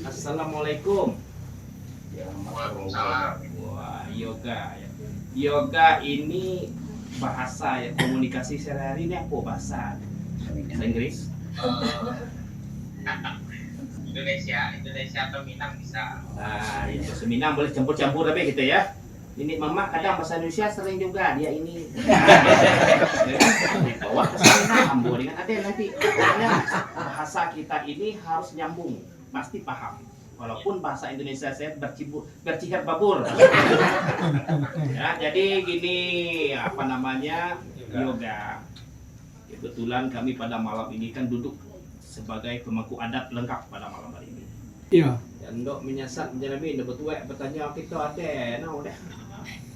Assalamualaikum. Waalaikumsalam. Wah, yoga ya. Yoga ini bahasa ya, komunikasi sehari-hari ini apa bahasa? Bahasa Inggris? Indonesia atau Minang bisa. Nah, ya, bahasa Minang boleh campur-campur tapi gitu ya. Ini mama kadang bahasa Indonesia sering juga dia ini. Bawa ke Minang, ambo dengan ada nanti. Pokoknya bahasa kita ini harus nyambung, pasti paham. Walaupun bahasa Indonesia saya bercihir babur. Ya, jadi gini apa namanya yoga. Kebetulan kami pada malam ini kan duduk sebagai pemangku adat lengkap pada malam hari ini. Iya. Dan dok menyasat menjalami dapat tuak bertanya kita ada nah udah.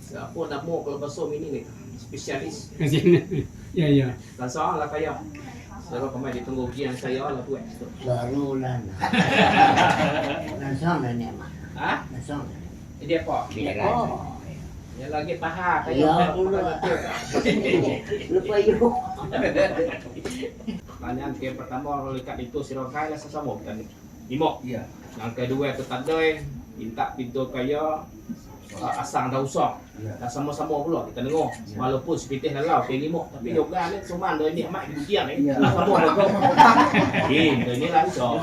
Siapa nama kalau bahasa ini nih spesialis. Iya iya. Langsung lah kayak. Kalau kemarin ditunggu ujian saya lah tuak. Baru lah. Langsung lah ni mak. Hah? Langsung. Dia apa? Oh. Ya lagi paha Ya, kayak lupa yuk. Pertanyaan ke pertama kalau dekat itu sirokai lah sesama kan. Imok. Iya. Yang kedua itu tandai minta pintu kaya asang dah usah. Iya. Dah sama-sama pula kita dengar. Walaupun sepitih lalau ke limok tapi yoga ni cuma dah ni mak kemudian ni. Iya. Sama dah. Ini langsung.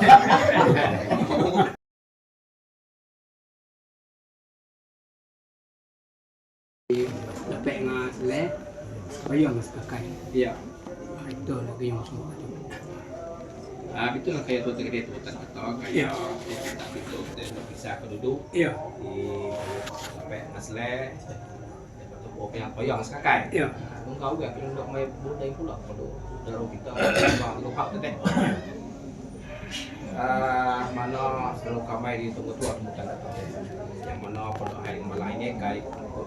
Lepek ngah le. Bayang mas pakai. Iya. Itu lagi yang semua tu. Itu lah kayak tu tadi tu kata kayak kita pintu bisa keduduk. Iya. Di sampai masle dapat tu yang payang sekakai. Iya. Engkau juga kita nak main budai pula kalau dalam kita bang lupa tu teh. Mana selalu kami di tunggu tua bukan yang mana pada hari malam ini kai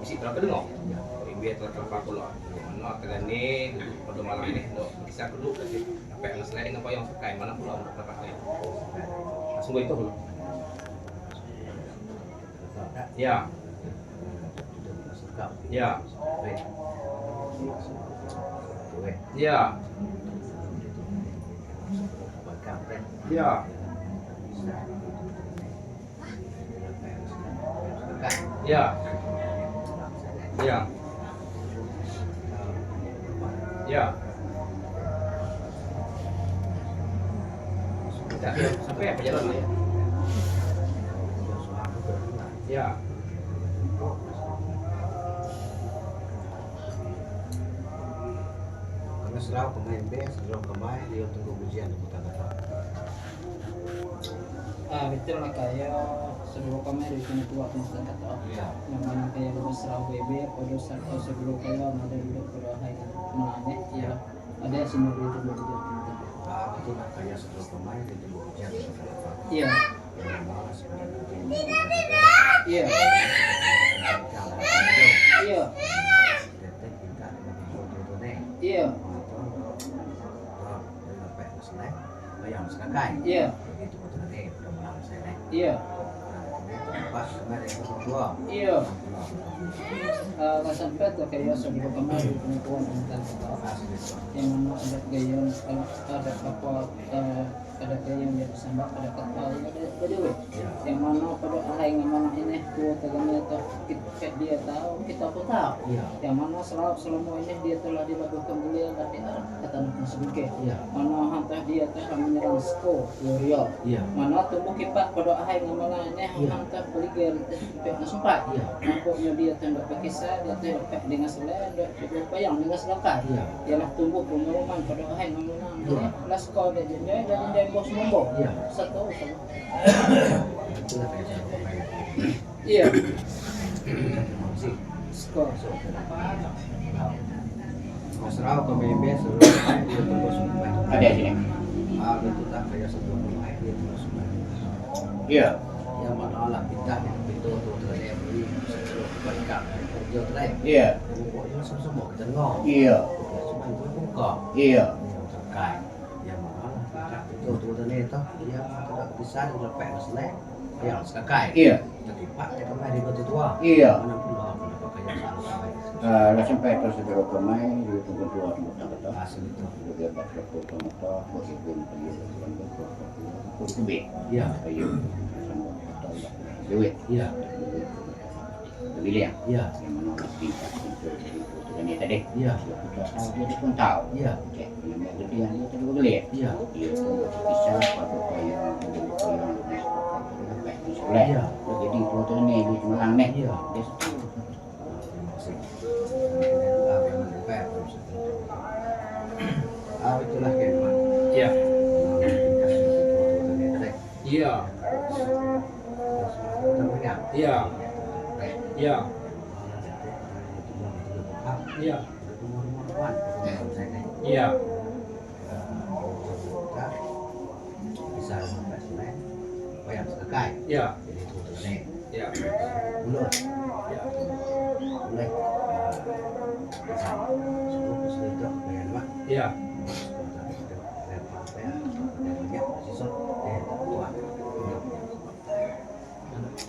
isi terang dengar. Biar terlepas pula. Mana kalian ni pada malam ini dok bisa duduk lagi. Sampai masle dengan payang sekakai mana pula untuk lepas ni. Langsung itu dulu. Ya. Ya. Ya. Ya. Ya. Ya. Ya. Sampai apa jalan ya? Ya. Karena serau pemain B, serau pemain dia tunggu ujian untuk kata. Betul lah kayak sebelum kami dari sini tua tentang kata. Iya. Yang mana kayak lulus serau BB, pada saat sebelum kayak ada duduk pada hari mana ya ada semua itu begitu. Itu nak kaya serau pemain dia tunggu ujian untuk kata. Iya. Iya. Iya. Iya. Bayang sekakai. Iya. Begitu betul ni pada malam saya. Iya. Pas kemarin itu dua. Iya. Sampai tu kayak sebelum kami dari pengetahuan tentang kata. Yang mana ada gaya ada apa ada gaya yang dia bersama ada kata ada berdua. Yang mana pada ahai yang mana ini tua tegaknya atau kita dia tahu kita pun tahu. Iya. Yang mana selama ini dia telah dilakukan beliau tadi kata nak sedikit. Iya. Mana hantar dia telah menyerang skor Gloria. Iya. Mana tubuh kipat pada ahai yang mana ini hantar beliau sampai sempat. Iya. Nampaknya dia tanda berkisah dia tidak dengan selain dia bayang dengan selaka. Iya. Ialah tumbuh pemeruman pada ahai yang mana ini laskar dia jendai dan jendai bos nombor. Iya. Satu sama. Itulah kaya serau pemain. Iya. Si Skor. serau pemain B, serau pemain dia tunggu pemain. Ada sini. Betul tak kaya serau pemain dia tunggu pemain. Iya. Yang mana lah kita itu tu terlebih beri serau kebaikan. Dia terlebih. Iya. Pokoknya semua kita ngau. Iya. Semua itu buka. Iya. Terkait. Yang mana kita itu tu terlebih tu dia tidak bisa dilepas selek. Yang sekai. Iya. Terlipat dia kemarin di betul tua. Iya. Mana pula kenapa kaya serau pemain. Lah sampai terus sebelum pemain di tunggu dua kata Asal itu. dia baca foto mata meskipun dia itu B Ya. ayo duit. Iya. Pemilihan. Iya. Yang menolak tingkat untuk ini tadi. Iya. Kita tahu dia pun tahu. Iya. Oke, yang mau gedean dia tadi gede. Iya. Dia pun bisa pada yang soleh. Iya. Jadi foto ini di Semarang nih. Iya. Dia setuju. Itulah kemana. Iya. Iya. Iya. Iya. Iya. Iya. Bisa sampai Senin, bayar selesai. Iya. Jadi itu nih, Iya. bulan, Iya. mulai. Bisa, sebelum kesulitan bayar mah. Iya.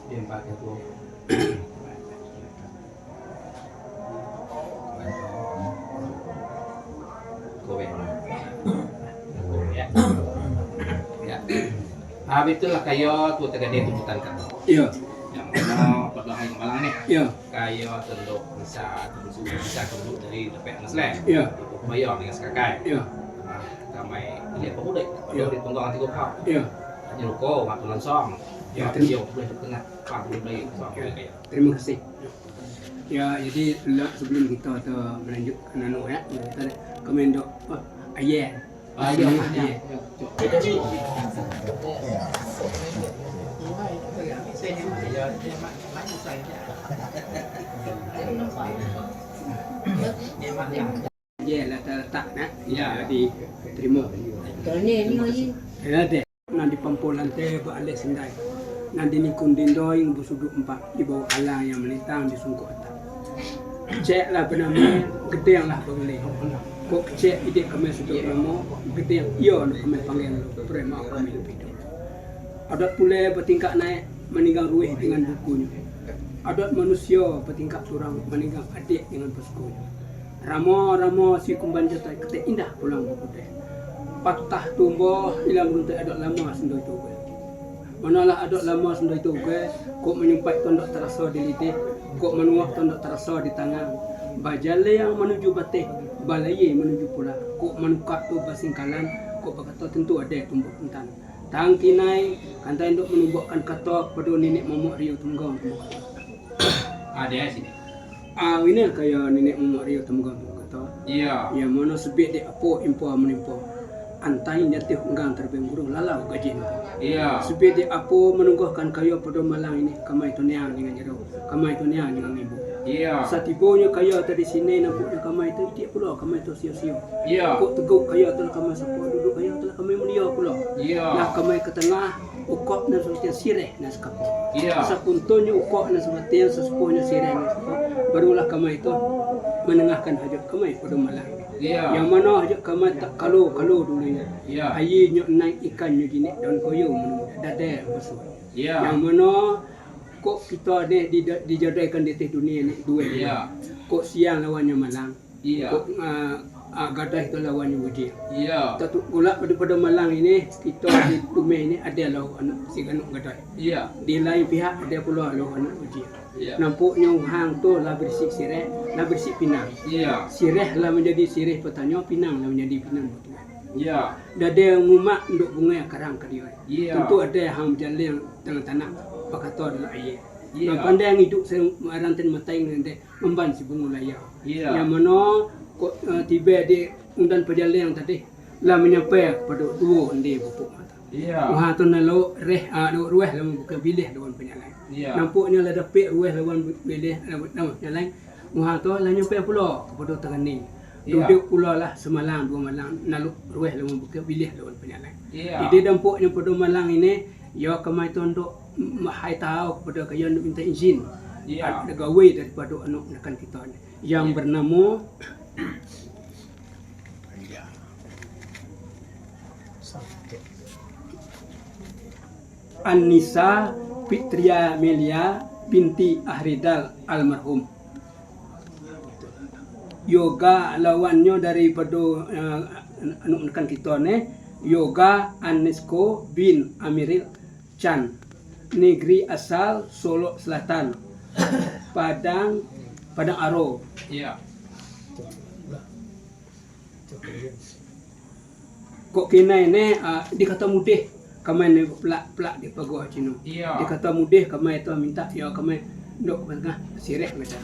Dia pakai tuh. Ya. Ya. Itulah kayo tu tegade tuntutan kan. Iya. Yang mana pada hari malam ni. Iya. Kayo tunduk bisa tunduk dari DPR Nasle. Iya. Bayar dengan sekakai. Iya. Kamai lihat pemuda. Pada di tunggang anti gopau. Iya. Nyuko waktu langsung. Ya, terima- dia boleh tengah. Pak boleh beli soal kayak. Terima kasih. Ya, jadi sebelum kita tu melanjutkan anu ya, kita komendo ayat. Ayat. Ya, letak nak. Ya, diterima. Kalau ni lagi. Ya, deh. Nanti pampulan teh balik sendai. Nanti ni kundin doing busuduk 4 di bawah ala yang melintang di sungguh atas. Cek lah bernama gede yang lah beli. Kok cek ide kami sudut lama gede yang iya nak kami panggil prema kami lebih dulu. Adat pula bertingkah naik meninggal ruih dengan bukunya. Adat manusia bertingkah surang meninggal adik dengan bukunya. Ramo si kumban jatuh ketek indah pulang buku teh. Patah tumbuh hilang runtuh adat lama sendiri tu. Manalah adat lama sendiri tu kok menyumpai tondok terasa di lidah, kok menuah tondok terasa di tangan. Bajale yang menuju batih, balai menuju pula. Kok menukak tu basingkalan, kok berkata tentu ada tumbuk entan. Tang kinai, kantai untuk menumbukkan kata pada nenek momok Rio Tunggang. Ada sini. Ini kaya nenek momok Rio Tunggang kata. Iya. Ya mana sebit dek apa impo menimpo. Antai jatuh enggang terbang burung lalau gajin. Iya. Sebab dia apa menungguhkan kayu pada malang ini kamai tu niang dengan jero, kamai tu niang dengan ibu. Iya. Satibonya kayu tadi sini nampaknya kamai tu dia pula kamai tu sio-sio. Iya. Kok teguk kayu telah kamai siapa duduk kayu telah kamai mulia pula. Iya. Nah kamai ke tengah ukok dan seperti sireh dan sekapo. Iya. Sapuntonya ukok dan seperti sesepuhnya sireh dan sekapo. Barulah kamai itu menengahkan hajat kamai pada malang. Iya. Yang mana hajat kamai tak kalau dulunya. Iya. Ayi nyok naik ikannya gini daun koyo menunggu dada besar. Iya. Yang mana kok kita ni dijadaikan di atas dunia ni dua. Iya. Kok siang lawannya malang. Iya. Kok gadah itu lawannya wujud. Iya. Tapi pula pada malang ini kita di rumah ini ada lawan si ganuk gadah. Iya. Di lain pihak ada pula lawan wujud. Iya. Nampaknya hang tu lah bersih sireh, lah bersih pinang. Iya. Sireh lah menjadi sireh petanya, pinang lah menjadi pinang betul. Iya. Ada yang ngumak untuk bunga karang ke dia. Iya. Tentu ada yang berjalan yang tengah tanah pakata adalah ayat. Iya. Pandai yang hidup saya rantin matai nanti memban si bunga laya. Iya. Yang mana kok tiba di undan perjalanan yang tadi lah menyampai kepada dua nanti bupuk mata. Iya. Wah tu nalo rueh lawan buka bilih lawan penyalan. Iya. Nampaknya lah dapat rueh lawan bilih lawan penyalan. Wah tu lah nyampai pula kepada tengani. Iya. Duduk pula lah semalam 2 malam naluk rueh lawan buka bilih lawan penyalan. Iya. Jadi dampaknya pada malang ini ya kemai tu untuk hai tahu kepada kaya untuk minta izin. Iya. Ada gawe daripada anak nekan kita ni yang bernama Anissa Fitria Melia binti Ahridal almarhum. Yoga lawannya daripada anak-anak kita ni Yoga Anesko bin Amiril Chan negeri asal Solo Selatan, Padang Aro. Iya. Kok kena ini dikata mudih kami ni pelak di pagoh cinu. Iya. Dikata mudih kami itu minta ya kami ndok tengah sireh macam.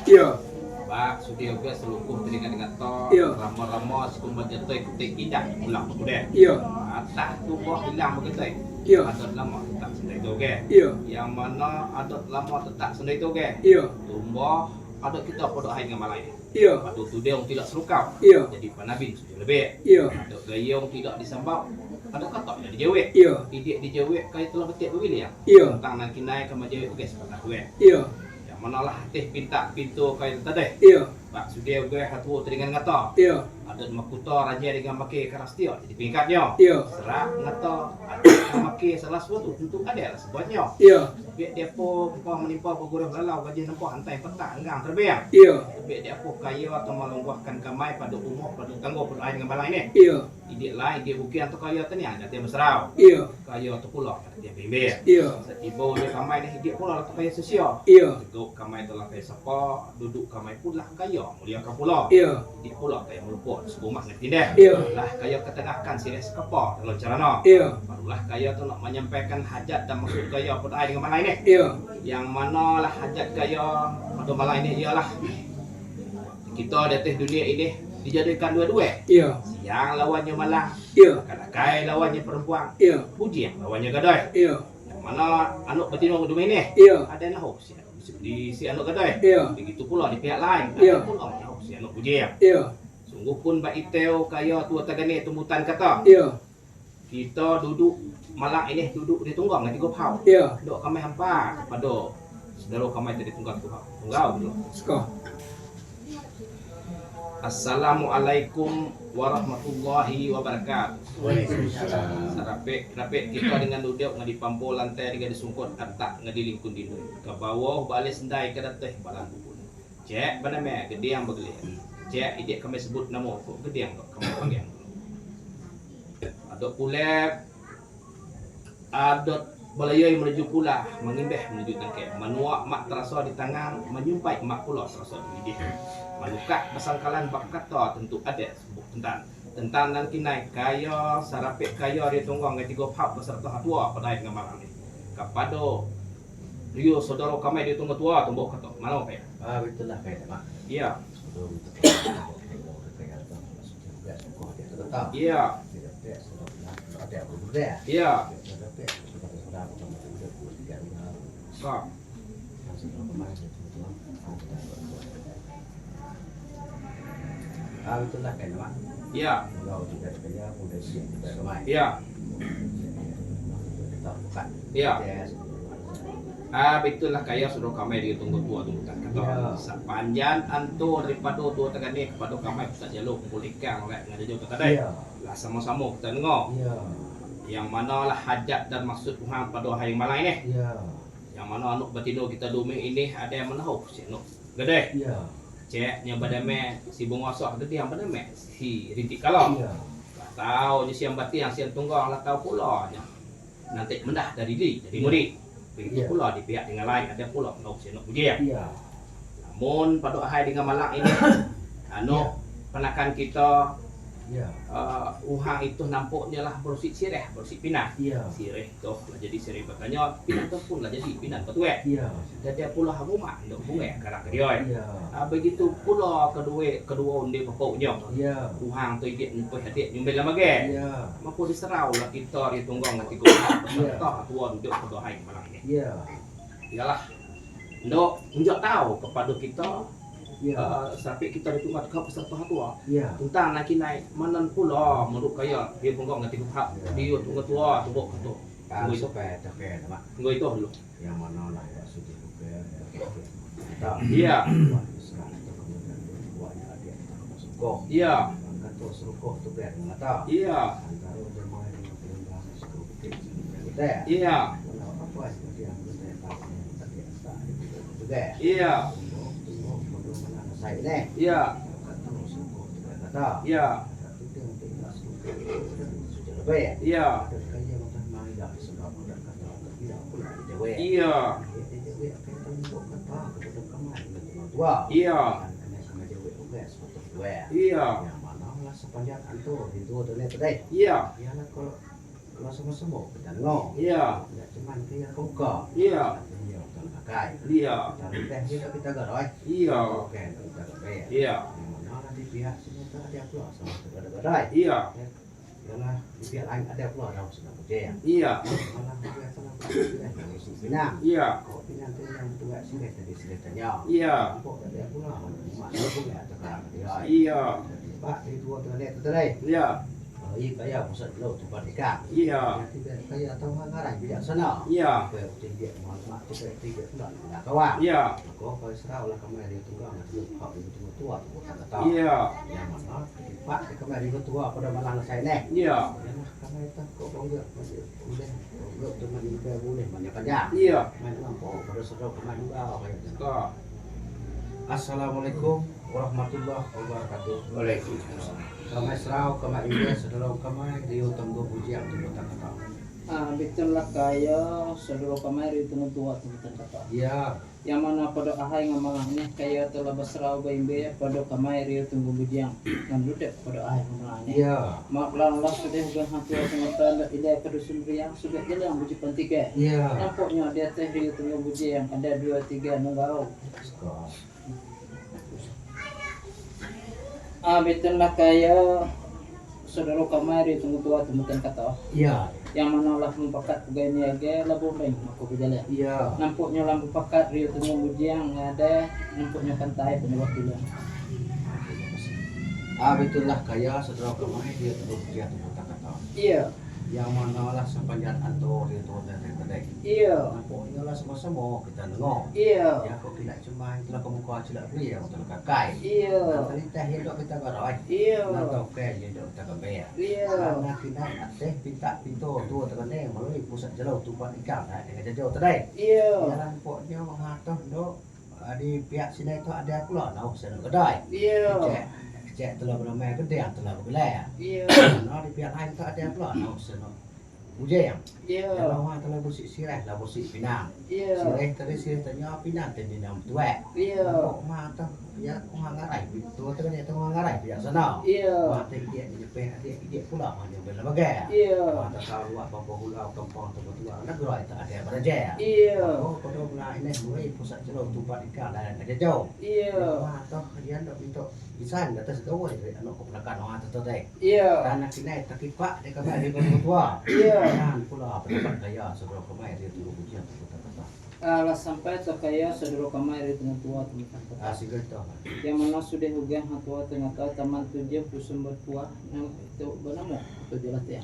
Iya. Bak sudah juga seluruh dengan to Iya. ramo-ramo sekumbat jatuh ikuti indah pulang sudah. Iya. Atah tubuh hilang begitu. Iya. Adat lama tetap sendiri itu ke. Iya. Yang mana adat lama tetap sendiri itu ke. Iya. Tumbuh adat kita pada hari dengan malai. Iya. Padu tu dia tidak serukau. Iya. Jadi panabin sudah lebih. Iya. Adat gayung tidak disambau. Ada kata yang dijawab. Iya. Idik dijawab kaya telah betik berwili ya. Iya. Tentang nak kinai kama jawab guys pada gue. Iya. Yang manalah teh pinta pintu kaya tadi. Iya. Pak sudah gue hatu teringan ngata. Iya. Ada makuta raja dengan make karastio jadi pingkatnya. Iya. Serak ngata ada make salah sesuatu tentu ada lah sebabnya. Iya. Biar dia po menimpa pegurau lalau gaji nampak hantai petang engang terbiang. Iya. Biar dia po kayu atau melonggarkan kamai pada umur pada tangguh pada air dengan balai ni. Iya. Idik lain dia bukan atau kayu tu ni ada dia mesrau. Iya. Kayu atau pulau dia bimbing. Iya. Ibu dia kamai ni hidup pulau atau kayu sosial. Iya. Duduk kamai tu lah kayu siapa, duduk kamai pun lah kayu mulia ke pulau. Iya. Di pulau kayu meluput sekumah nak tindak. Iya. Lah kayu ketengahkan sini sekapa dalam carana. Iya. Barulah kayu tu nak menyampaikan hajat dan maksud kayu pada air dengan malai ni. Iya. Yang mana lah hajat kayu pada malai ni ialah kita di atas dunia ini dijadikan dua-dua. Iya. Siang lawannya malam, Iya. kadang-kadang lawannya perempuan, Iya. pujian lawannya gadai. Iya. Yang mana anak betina kedua ini Iya. ada nahok di si anak gadai. Iya. Begitu pula di pihak lain Iya. ada pula nahok si anak pujian. Iya. Sungguh pun bak iteu kaya tua tagani tumbutan kata. Iya. Kita duduk malam ini duduk di tunggang nanti go pau. Iya. Dok kami hampa pada saudara kami tadi tunggang tu pau. Tunggal dulu. Sekolah. Assalamualaikum warahmatullahi wabarakatuh. Rapik kita dengan duduk ngadi pampo lantai dengan disungkut atak ngadi lingkun dinu. Ke bawah balik sendai ke dateh balan bubun. Cek bana me gede yang begelih. Cek idik kami sebut nama kok gede yang kami panggil. Adot pulek adot balayai menuju pula mengimbeh menuju tangke. Menuak mak terasa di tangan, menyumpai mak pula terasa di lidih. Malukat pasangkalan bak kata tentu ada sebut tentang dan kinai kaya sarapik kaya dia tunggang dengan 3 hak beserta tua pada dengan malam ni. Kepada Rio saudara kami dia tunggu tua tumbuk kata mana apa ya? Betul lah kayak mak. Iya. Iya. Iya. Iya. Kak. Betul lah kayak mak. Iya. Kalau tidak kaya udah siap kita kemai. Iya. Kita bukan. Iya. Betul lah kaya sudah kami dia tunggu tua tunggu tak kata. Sepanjang antu daripada tua tegani kepada kami pusat jalur pulihkan oleh ngaji jauh tadi. Lah sama-sama kita dengar. Iya. Yang mana lah hajat dan maksud Tuhan pada hari malam ini. Iya. Yang mana anak betina kita dumi ini ada yang menahu si anak gede. Iya. Ceknya badame si bungasa gede yang badame si rintik kalau. Iya. Tak tahu je siang bati yang siang tunggang lah tahu pula nya. Nanti mendah dari diri jadi murid. Begitu pula di pihak dengan lain ada pula menahu si anak pujian. Iya. Namun pada hari dengan malam ini anu penakan kita Iya. Uhang itu nampaknya lah bersih sireh, bersih pinat. Iya. Sireh tu lah jadi sireh bertanya pinat tu pun lah jadi pinat betul. Iya. Jadi pula rumah ndok bunga karak dia. Iya. Begitu pula kedua undi pokoknya. Iya. Uhang tu dia nyumpah hati nyumbel lama ge. Iya. Mampu diserau lah kita di tunggang nanti gua peserta tua duduk pada hari malam ini. Iya. Ialah ndok unjuk tahu kepada kita Iya. sampai kita ditunggu ke peserta tua. Iya. Tentang nak kinai manan pula menurut kaya dia penggong nanti hak dia tunggu tua tunggu tu. Kalau supaya terkait mak. Tunggu itu dulu. Yang mana lah ya sudah bukan. Iya. Iya. Kata serukoh tu biar mata. Iya. Antara jemaah dengan perintah sekolah kita. Iya. Apa seperti yang kita tahu tadi juga. Iya. Saya ni. Iya. Kata serukoh tu kata. Iya. Sudah lebih ya. Iya. Kaya macam mana dah sebab dah kata tidak. duit. Iya. Dia duit kita buat kata kita kemana tua. Iya. Kena sama duit juga suatu duit. Iya. Yang mana lah sepanjang itu itu tadi. Iya. Ya lah kalau semua kita ngomong. Iya. Tidak cuma dia buka. Iya. Iya, kalau pakai. Iya. Tapi teh kita garoi. Iya. Oke, kita garoi. Iya. Yang mana nanti pihak sini tu ada pula sama garoi. Iya. Yalah, di pihak lain ada pula dah sudah kerja. Iya. Malah dia sana kerja dari si Pinang. Iya. Kau Pinang tu yang tua sini tadi tanya. Iya. Kau ada pula mak dia pun ada tak dia. Iya. Pak di tua tu tu tadi. Iya. Iya kaya pusat lo tu ikan. Iya. Tidak kaya tahu ngarai pihak sana. Iya. Kau tinggi mak tu tiga bulan. Nak kawan. Iya. Kau kau serau lah kemarin dia tunggang tu hak itu tua tu tak tahu. Iya. Yang mana Pak kemarin itu tua pada malang saya nek. Iya. Karena itu kok boleh boleh teman juga boleh banyak kerja. Iya. Main lampu pada serau kemarin juga kayak Kak. Assalamualaikum warahmatullahi wabarakatuh. Waalaikumsalam. Kami serau kemarin dia saudara kemarin dia tunggu pujian tu tak tahu. Betul lah kaya saudara kamari itu tua tu kata. Ya, Yang mana pada ahai ngamalangnya kaya telah berserau baimbe pada kamari tunggu bujang dan duduk pada ahai ngamalangnya. ya, Mak lah sudah bukan hati tengah tanda ida kedusun riang sudah jalan buji pentika. ya. Nampaknya dia teh dia tunggu buji yang ada 2-3 nunggau. Betul lah kaya saudara kamari tunggu tua temukan kata. Ya, Yang mana lah mempakat pegawai niaga labu baik aku berjalan. ya. Nampaknya lampu pakat rio tunggu bujiang ada nampaknya kantai penyebab bilang. Betul lah kaya saudara kemarin dia tunggu pujian tu tak tahu. Iya, Yang mana lah sepanjang antor dia tu dari tadi. iya, Nampaknya lah semua kita nengok. iya, Ya kok tidak cuma itulah kemuka cilak beli yang betul kakai. iya, Tadi teh hidup kita garoi. iya, Atau ke hidup kita kebaya. iya, Karena kita teh pinta pintu tu tekan melalui pusat jelau tumpah ikan dengan jauh tadi. iya, Jalan poknya mengatur do di pihak sini itu ada pula nak usaha kedai. iya, Cek telah beramai gede telah bergelai. iya, Nah di pihak lain tu ada pula nak usaha ujang. iya, Kalau orang telah bersih sireh lah bersih pinang. iya, Sireh tadi sireh tanya pinang tadi nam tuak. iya, Kok mata ya orang ngarai tu tekan dia orang ngarai pihak sana. iya, Mata dia di pihak dia pula hanya bela bagai. iya, Mata kau apa pulau kampung tu betul nak gerai tak ada beraja. iya, Oh kalau nak ini mulai pusat jelau tumpah ikan dan ada jauh. iya, Mata dia nak minta isan atas gawe anak keponakan orang tu tadi. iya, Karena sini takipak dia kembali ke tua. iya. Kan pula pendapat kaya saudara kemarin dia tunggu pujian tu kata-kata. Alah sampai tak kaya saudara kamari tengah tua tentang kata. Asik gitu. Yang mana sudah hujan hatua tengah kau taman tujuh pusumber tua yang itu bernama itu jelas ya.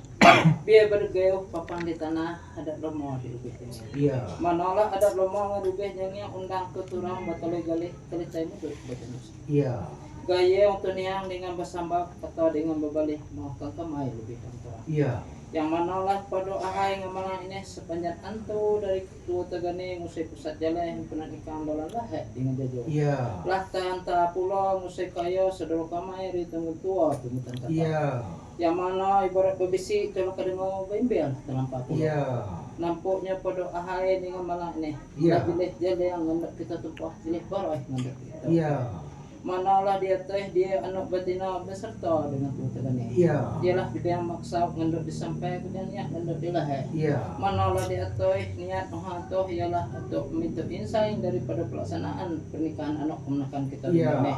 Biar bergaya papan di tanah ada lomo di ubeh ini. Iya. Manalah ada lomo ngubeh yang undang keturang batale galih kali cai mutu betul. Iya. Gaya untuk niang dengan bersambak atau dengan berbalik mau ke kamai lebih kantor. Iya. Yang manalah pada ahai ngamalan ini sepanjang antu dari ketua tegane ngusai pusat jalan yang pernah ikan dolan lahat dengan jajo. Iya. Lah tanta pulau ngusai kaya saudara kamai di tengah tua tumutan kata. Iya. Yang mana ibarat bebisi kalau kadang bembel dalam papulau. Iya. Nampaknya pada ahai dengan malah ini. Iya. Pilih jalan yang ngendak kita tumpah pilih barai ngendak kita. Iya. Manalah dia teh dia anak betina beserta dengan tua tegane. Iya. Dialah dia maksa ngendok disampaikan niat ngendok dilah. Iya. Manalah dia toh niat toh ialah untuk minta insight daripada pelaksanaan pernikahan anak kemenakan kita Iya. ini.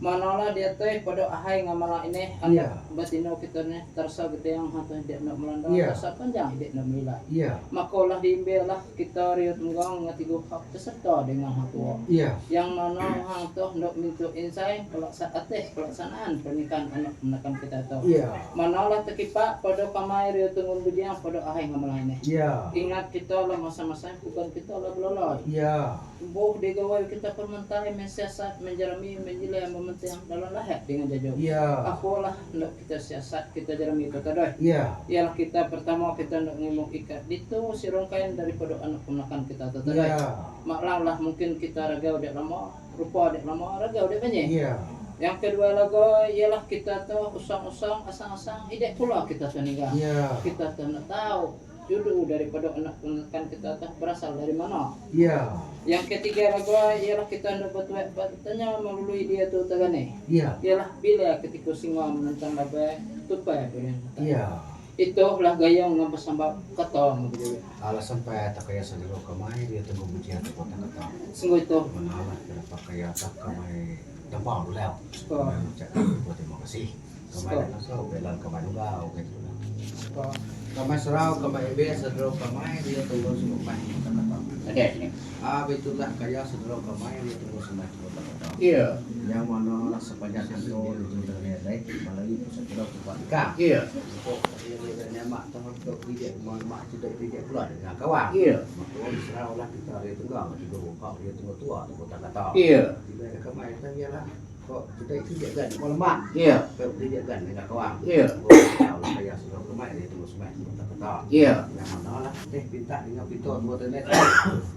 Manalah dia teh pada ahai ngamala ini Iya. anak batino kita ni tersa gede yang hatu dia nak melanda Iya. tersa panjang dia nak melila. Iya. Makalah diimbelah kita riut tunggang ngatigo hak peserta dengan hatu. Iya. Yang mana hang toh nak minta insight pelaksanaan pernikahan anak kemenakan kita tu. Iya. Manalah tekipak pada kamai riut tunggung bujian pada ahai ngamala ini. Iya. Ingat kita lah masa-masa bukan kita lah belalai. Iya. Boh digawai kita permentai mensiasat menjerami menjilai mementing dalam lahat dengan jauh. Iya. Aku lah nak kita siasat kita jerami itu tadi. Iya. Ialah kita pertama kita nak ngomong ikat itu si rongkaian daripada anak kemenakan kita tu tadi. Iya. Maklah lah mungkin kita ragau dek lama, rupa dek lama, ragau dek banyak. Iya. Yang kedua lagi ialah kita tu usang-usang asang-asang idek pula kita tu nikah. Iya. Kita tu nak tahu judu daripada anak kan kita tak berasal dari mana. Iya. Yang ketiga lagi ialah kita hendak bertanya melalui dia tu tagane. Iya. Ialah bila ketika singa menentang labe tupai boleh. Iya. Itulah gaya ngabas sambal kata begitu. Alasan pa ta kaya sa diro kamay dia tunggu bujian sa kota kata. Sungguh itu. Manalat kaya pa kaya ta kamay dampang dulaw. Oh. Cak po terima kasih. Kamay na sa belan kamay lugaw gitu. Oh. Kamay saraw kamay ibe sa diro kamay dia tunggu sa kota kata. Ada sini. Itulah kaya sa diro kamay dia tunggu sa kota kata. Iya. Yang mana sepanjang itu itu dari baik melalui pusat kebaikan. Iya. Dia mak tahu tidak mak tidak pula dengan kawan. Iya. Maka diserahlah kita dia tunggang juga kau dia tunggu tua tu kota kata. Iya. Tidak ada kemain kan ialah kok kita itu dia kan malam mak. Iya. Kau dia kan dengan kawan. Iya. Kalau saya sudah kemain dia tunggu semai kota kata. Iya. Yang mana lah pinta dengan pintu buat internet.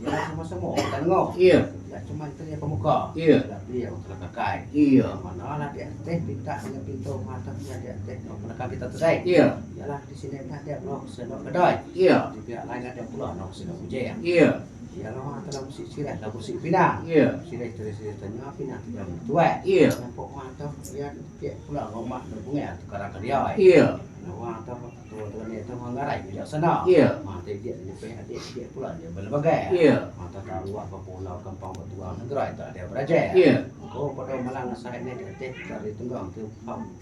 Ya sama-sama kita tengok. Iya. Ya cuma itu yang pemuka. Iya. Tapi yang terkakai. Iya. Mana lah dia pinta dengan pintu matanya dia menekan kita terus. Iya. Yalah di sini ada blok senok kedai. Iya. Di pihak lain ada pula nok senok ujaya. Iya. Yalah antara musik sirah dan musik pinang. Iya. Sirah terus tanya pinang tidak tua. Iya. Nampak mata ya dia pula ngomak bunga sekarang kerja. Iya. Nah, mata tua itu mengarai bijak sana. Iya. Mata dia di pihak dia pula dia berbagai. Iya. Mata tahu apa pulau kampung betua negara itu ada beraja. Iya. Kau pada malang saya ini dia dari tunggang tu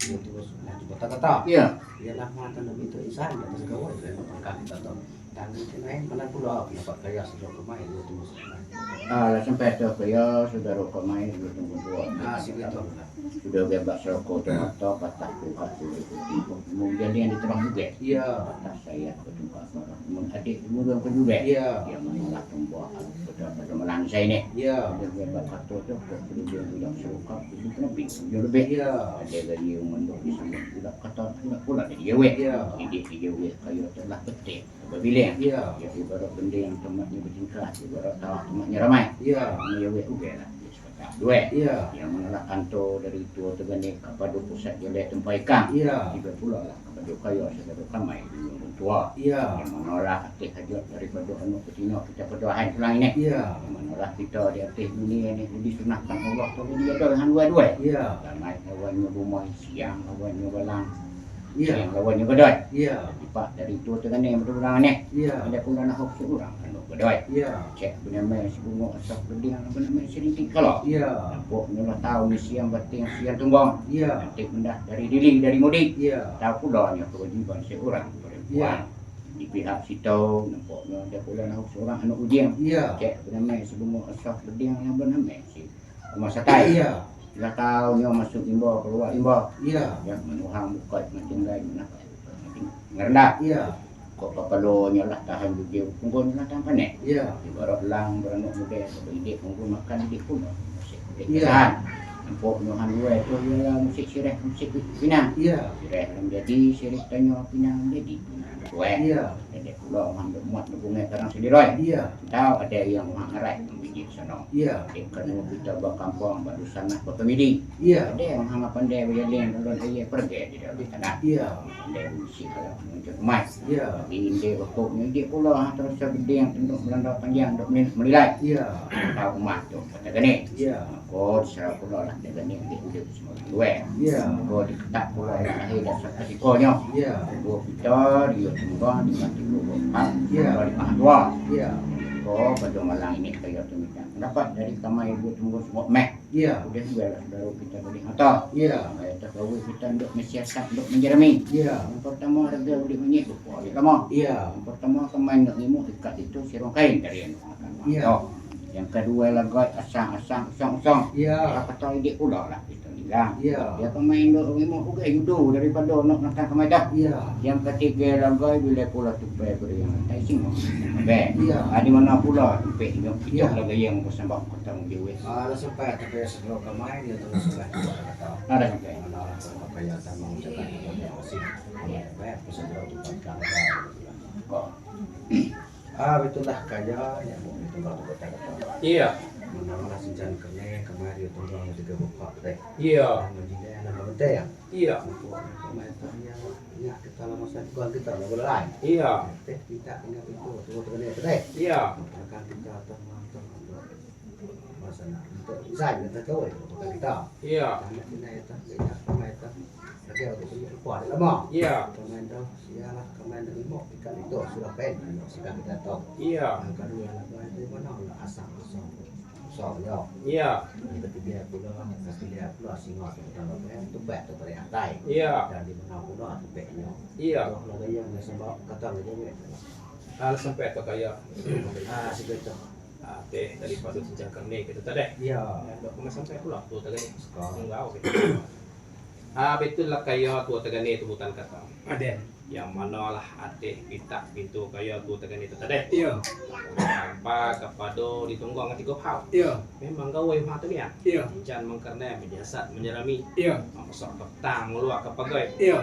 dia terus kata-kata. Iya. Ialah mata nabi itu insan dia terus kawai dia makan kita tahu. Dan itu lain mana pula dapat kaya sudah kemai dia tunggu sana. Lah sampai tu kaya sudah rokok main dulu tunggu dua. Ah sih betul. Sudah bebas rokok atau patah buka kemudian yang diterang juga. Iya. Patah saya ketumpah barang. Adik kemudian ke juga. Iya. Dia menolak membawa pada melang saya ni. Iya. Dia bebas kata tu kalau dia bilang serukap itu kenapa? Dia lebih. Iya. Ada dari yang menduk di sana tidak kata tidak pula dia weh. Iya. Dia weh kayu telah petik. Berbilang. Iya. Dia ibarat benda yang tempatnya bertingkat, ibarat tahu tempatnya ramai. Iya. Dia weh juga lah. Dua. Iya. Yang menolak kantor dari tua tergani kepada pusat jalan tempat ikan. Iya. Juga pula lah kepada kaya saudara kami yang tua. Iya. Yang menolak atik hajat daripada anak petino kita berdoain pulang ini. Iya. Yang menolak kita di atas dunia ini disunahkan Allah tu dia ada dengan dua-dua. Iya. Ramai lawannya rumah siang lawannya balang. Iya. Siang lawannya bedoi. Iya. Dipak dari tua tergani berdoa ni. Iya. Ada pula nak hok seorang anak bedoi. Iya. Cek benar mai sebunga asap berdiam benar mai sedikit kalau. Iya. Nampak nyolah tahu ni siang bating siang tumbang. Iya. Nanti mendah dari diri dari mudik. Iya. Tahu pula nya kewajiban seorang Iya. perempuan. Di pihak situ nampaknya ada pula nak seorang anak ujian. Iya. Cek benar mai sebunga asap berdiam yang benar mai si rumah satai. Iya. Dah tahu nya masuk imba keluar imba. Iya. Yang menuhang buka macam lain nak ngerendah. Iya. Kok kepalonya lah tahan juga punggung lah tahan panek. Iya. Ibarat lang beranak muda berdidik punggung makan didik pun musik Iya. kesan. Nampak nuhan dua itu ialah musik sirih musik Pinang. Iya. Sirih yang jadi sirih tanya Pinang jadi. Dua. Iya. Ada pula orang muat bunga karang sediroy. Iya. Tahu ada yang mengarai mendidik sana. Iya. Kerana kita berkampung barusan lah berpemidi. Iya. Ada yang hanga pandai berjalan lalu dia pergi di dalam tanah. Iya. Pandai musik kalau macam emas. Iya. Di India pokoknya dia pula terus gede yang tenduk melanda panjang dok melilai. Iya. Tahu emas tu kata gini. Iya. Kau serap pula lah dia gini dia hidup semua dua. Iya. Kau diketak pula lahir dasar kasihnya. Iya. Kau kita dia tunggang di mati kau pak. Iya. Kau di pahat dua. Iya. Kau pada malang ini kayak tu minta. Dapat dari kamai ibu tunggu semua meh. Iya. Udah juga lah baru kita boleh atau. Iya. Kayak tahu kita dok mensiasat dok menjerami. Iya. Yang pertama harga boleh menyebut boleh kamu. Iya. Yang pertama kemain nak ilmu ikat itu sirong kain dari yang makan. Iya. Yang kedua lagi asang-asang usang-usang. Iya. Kata ide pula lah kita bilang. Iya. Dia pemain dok ilmu juga judo daripada nak nak kemai dah. Iya. Yang ketiga lagi bila pula tupai beri yang tai sing. Baik. Iya. Di mana pula tupai yang Iya. kita lagi yang bersambang ketemu dewe. Ada sampai tapi sebelum kemarin dia terus sudah kata. Ada sampai. Mana kayak sama ucapan dia masih. Baik, sebelum tu kan. Kok Betullah kaya yang itu kalau kata. Iya. Mana malah sincan kene kemari tunggang tiga bapak teh. Iya. Menjadi anak bente ya. Iya. Kemarin tanya ingat kita lama saya tuan kita nggak boleh lain. Iya. Teh kita ingat itu tunggu kene teh. Iya. Akan kita teman-teman masa nak untuk saya kita tahu itu bukan kita. Iya. Anak kita itu kita kemarin itu. Oke, untuk punya kuat lama. Iya. Kemarin itu sialah kemarin dari mau ikan itu sudah pen sudah kita tahu. Iya. Yang kedua lagi itu mana lah asam ya. Iya. Yang ketiga pula ketiga pula singa dalam itu bek tu dari atas. Iya. Dan di mana pula tu beknya. Iya. Kalau lagi yang sebab kata lagi ni. Hal sampai atau kayak Si betul. teh daripada sincan kerne kita tadi. Ya. Dok kena sampai pula tu tadi. Sekarang Enggak oke. Betul lah kayak tu tegane itu bukan kata. Ada. Yang mana lah ateh kita pintu kayak tu tegane itu tadi. Iya. Tanpa kepada ditunggu ngerti kau hal. Iya. Memang gawe mah tu ya. Iya. Sincan mengkerne menjasat menyerami. Iya. Masuk ke tang meluak ke pegawai. Iya.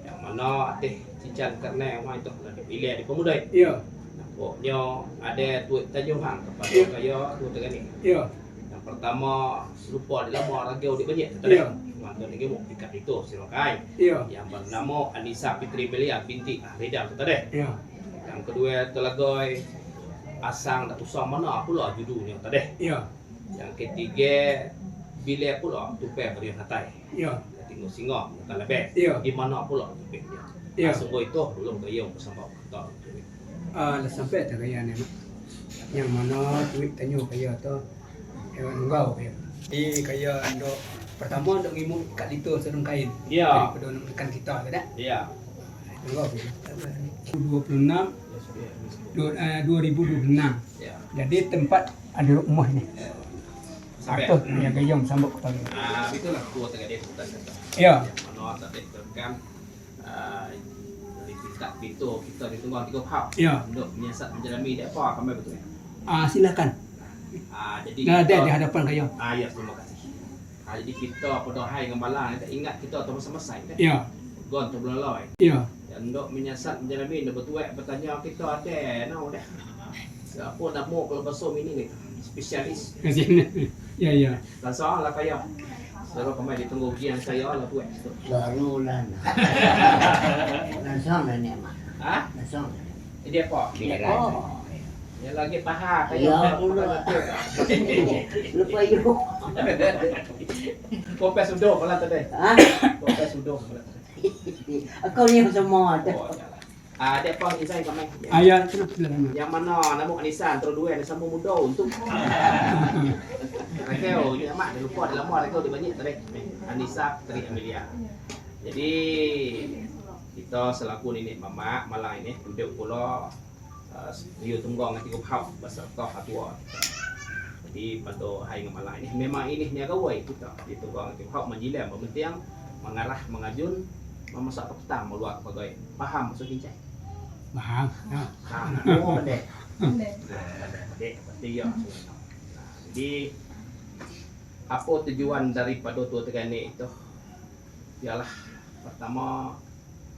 Yang mana ateh sincan kerne mah itu lah dipilih di pemuda. Iya. Pokoknya ada tuan tajuhan kepada Iya. kayak tu tegane. Iya. Yang pertama lupa di lama ragau di banyak Iya. tadi. Mantan lagi mau ikat itu silakai. Iya. Yang bernama Anissa Fitri Belia binti Ridam tadi. Iya. Yang kedua telagai asang tak usah mana pula judulnya tadi. Iya. Yang ketiga bila pula tupai beri hatai. Iya. Tengok singa bukan lebih. Iya. Di mana pula tupai dia. Iya. Sungguh itu belum kaya bersama kita. Lah sampai tak kaya ni mak. Yang mana duit tanyo kaya tu enggau kaya. Di kaya ando pertama ando ngimu kat itu sarung kain. Iya. Daripada nak ikan kita kada. Iya. Enggau kaya. 26 2026. Ya. Jadi tempat ada rumah ni. Sampai. Atau yang gayung sambut kota. Itulah tua tengah dia bukan kata. Ya. Yang mana tadi terkan dari tingkat pintu kita ditunggu 3 hal. Ya. Untuk menyiasat menjalani dia apa kami betul ya. Silakan. Jadi Dah ada kita- di hadapan gayung. Ya, terima kasih. Jadi kita pada hai dengan malang kita ingat kita tu masa-masa kan. Ya. Gon tu belum loi. Ya. Dan untuk menyiasat menjalani dia betul bertanya kita ada nau dah. Siapa nak mau kalau bahasa ini ni spesialis. Ya ya. Langsung lah kaya. Kalau kami ditunggu ujian saya lah buat. Larulan. Langsung lah ni mak. Hah? Langsung. Dia apa? Oh. Dia lagi paha kaya. Ya Allah. Lupa yuk. Kopes sudah pula tadi. Ah, Kopes sudah pula tadi. aku ni semua ada. Oh, jalan. Dia apa insan kami? Ayat terus silakan. Yang mana nama Anisan terus dua Anisan muda untuk. Rakeo ni mak dia lupa dalam mak rakeo dia banyak tadi. Anissa Tri Amelia. Jadi kita selaku nenek mama malang ini duduk pula dia tunggang nanti kau hau beserta hatua. Jadi pada hari malang ini memang ini niaga wai kita di tunggang nanti hau menjilam mementiang mengarah mengajun memasak petang meluak pegawai. Paham maksud cincai? Faham. Ya. Oh, pendek. Pendek, berarti ya. Jadi apa tujuan daripada tua tegane itu? Ialah pertama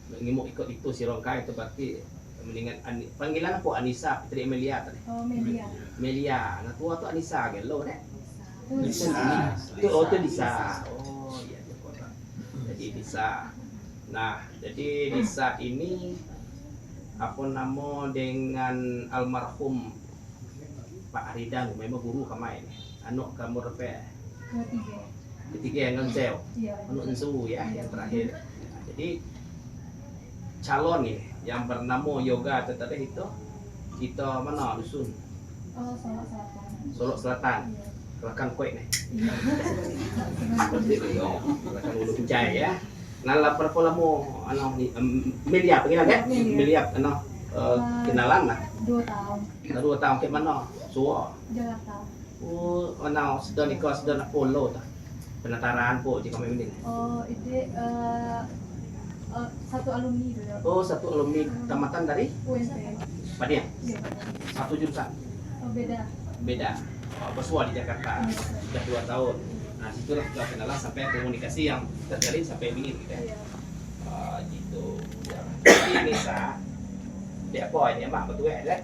ngimuk ikut itu si Rongkai itu berarti mendingan panggilan apa Anissa Fitri Amelia tadi. Oh, media. Melia, nah tua tu Anissa gelo deh. Lisa. Itu Lisa. Oh iya dia kota. Jadi Lisa. Nah, jadi Lisa ini apa nama dengan almarhum Pak Aridang, memang guru kami ini. Anak kamu repe ketiga yang ngensel, Iya. anak ensu ya yang terakhir. Nah, jadi calon ini yang bernama Yoga tadi itu kita mana dusun Oh, Solok Selatan. Solok Selatan, Iya. Kelakang Kuek nih. Iya. Kelakang Ulu Kucai ya. Nala perpolamu ano ni media panggilan kan? Media. Media ano kenalan lah. 2 tahun. Dah 2 tahun ke mana? Suwa. Jakarta. Oh, ano sudah nikah sudah nak follow ta. Penataran po jika kami ini. Oh, itu satu alumni dulu. Oh, satu alumni tamatan dari UNT. Padian. Iya. Satu jurusan. Oh, beda. Beda. Oh, Besua di Jakarta. Sudah 2 tahun. Nah, situlah kita kenalan sampai komunikasi yang terjalin sampai ini gitu ya. Iya. Gitu. Jadi Nisa, dia apa ini emak betul ya?